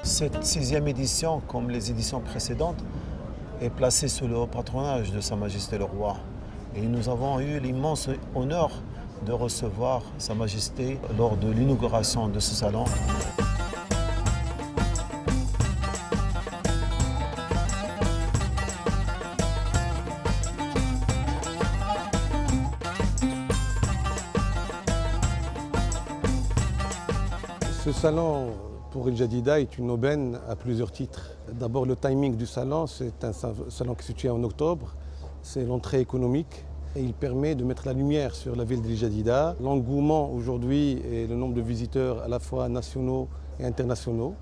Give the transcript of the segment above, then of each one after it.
Cette 6e édition, comme les éditions précédentes, est placée sous le haut patronage de Sa Majesté le Roi. Et nous avons eu l'immense honneur de recevoir Sa Majesté lors de l'inauguration de ce salon. Ce salon pour El Jadida est une aubaine à plusieurs titres. D'abord, le timing du salon, c'est un salon qui se tient en octobre. C'est l'entrée économique et il permet de mettre la lumière sur la ville d'El Jadida. L'engouement aujourd'hui et le nombre de visiteurs à la fois nationaux et internationaux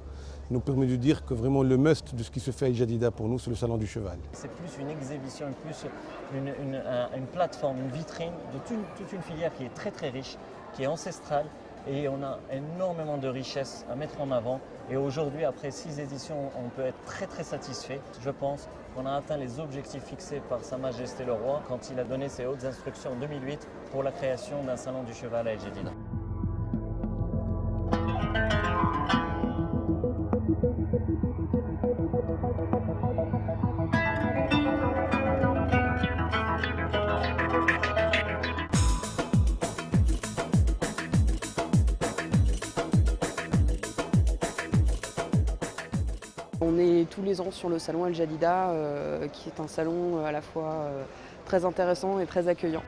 nous permet de dire que vraiment le must de ce qui se fait à El Jadida pour nous, c'est le salon du cheval. C'est plus une exhibition, plus une plateforme, une vitrine de toute une filière qui est très très riche, qui est ancestrale. Et on a énormément de richesses à mettre en avant. Et aujourd'hui, après 6 éditions, on peut être très très satisfait. Je pense qu'on a atteint les objectifs fixés par Sa Majesté le Roi quand il a donné ses hautes instructions en 2008 pour la création d'un salon du cheval à El Jadida. On est tous les ans sur le salon El Jadida, qui est un salon à la fois très intéressant et très accueillant.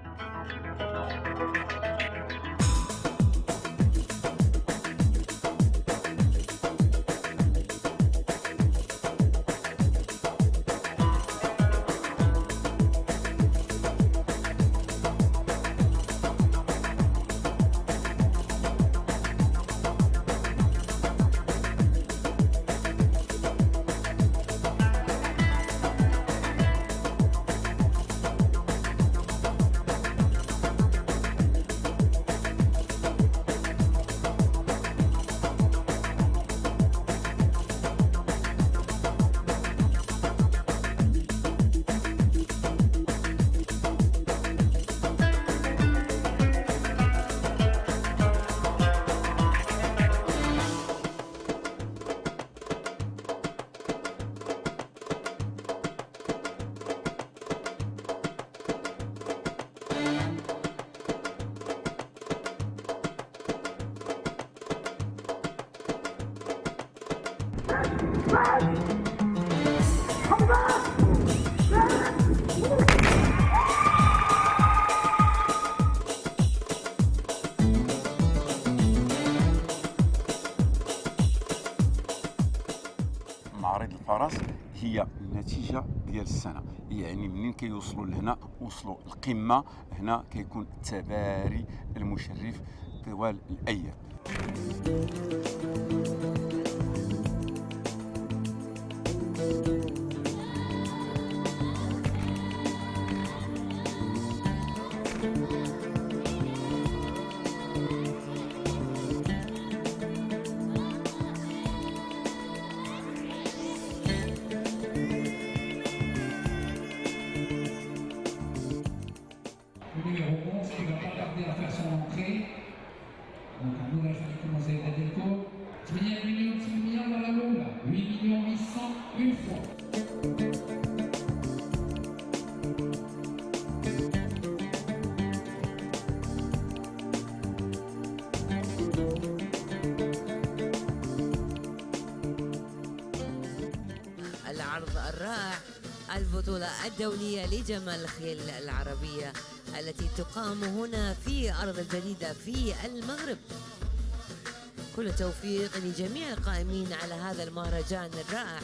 معرض الفرس هي نتيجة ديال السنة، يعني منين كيوصلوا لهنا وصلوا القمة هنا كيكون التباري المشرف طوال الأيام. Le numéro 11 qui ne va pas tarder à faire son entrée. Donc un nouvel famille commence à être à déco. 8 millions dans la longue. 8 800 une fois. العرض الرائع البطولة الدولية لجمال الخيل العربية التي تقام هنا في أرض الجديدة في المغرب. كل التوفيق لجميع القائمين على هذا المهرجان الرائع.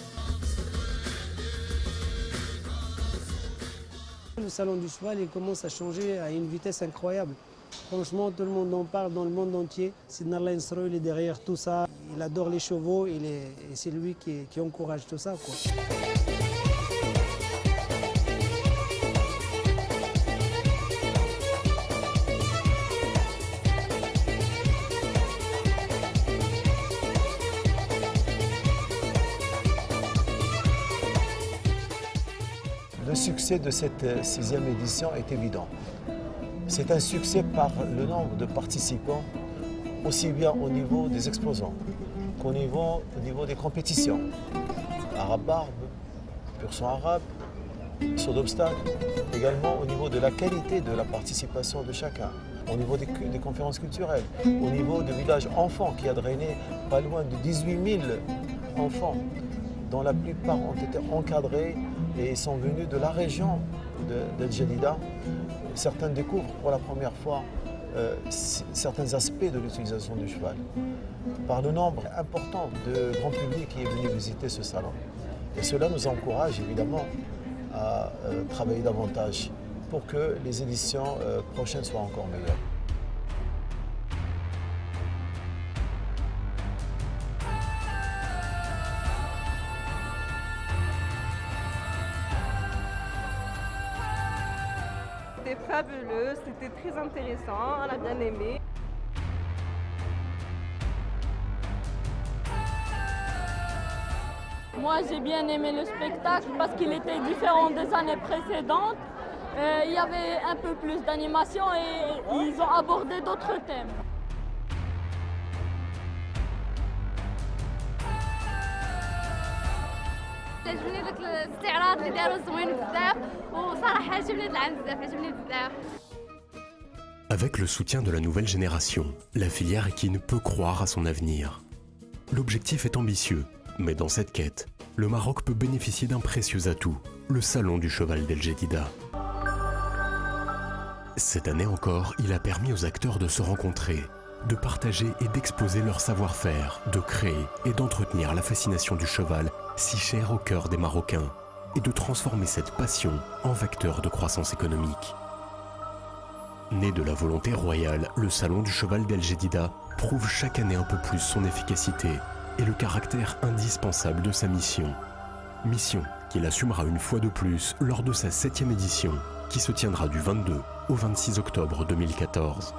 Le salon du cheval, il commence à changer à une vitesse incroyable. Franchement, tout le monde en parle dans le monde entier. Sidna Allah Nsro, il est derrière tout ça. Il adore les chevaux et c'est lui qui encourage tout ça, quoi. succès de cette 6e édition est évident. C'est un succès par le nombre de participants, aussi bien au niveau des exposants qu'au niveau des compétitions. Arabe-barbe, pur sang arabe, saut d'obstacles, également au niveau de la qualité de la participation de chacun, au niveau des conférences culturelles, au niveau du village enfants qui a drainé pas loin de 18 000 enfants, dont la plupart ont été encadrés et sont venus de la région d'El Jadida. Certains découvrent pour la première fois certains aspects de l'utilisation du cheval, par le nombre important de grand public qui est venu visiter ce salon. Et cela nous encourage évidemment à travailler davantage pour que les éditions prochaines soient encore meilleures. C'était fabuleux, c'était très intéressant, on a bien aimé. Moi j'ai bien aimé le spectacle parce qu'il était différent des années précédentes. Il y avait un peu plus d'animation et ils ont abordé d'autres thèmes. عجبني داك الاستعراض اللي داروا زوين بزاف وصراحه عجبني العام بزاف عجبني بزاف. Avec le soutien de la nouvelle génération, la filière équine peut croire à son avenir. L'objectif est ambitieux, mais dans cette quête, le Maroc peut bénéficier d'un précieux atout, le salon du cheval d'El Jadida. Cette année encore, il a permis aux acteurs de se rencontrer, de partager et d'exposer leur savoir-faire, de créer et d'entretenir la fascination du cheval, si chère au cœur des Marocains, et de transformer cette passion en vecteur de croissance économique. Né de la volonté royale, le salon du cheval d'El Jadida prouve chaque année un peu plus son efficacité et le caractère indispensable de sa mission. Mission qu'il assumera une fois de plus lors de sa 7e édition, qui se tiendra du 22 au 26 octobre 2014.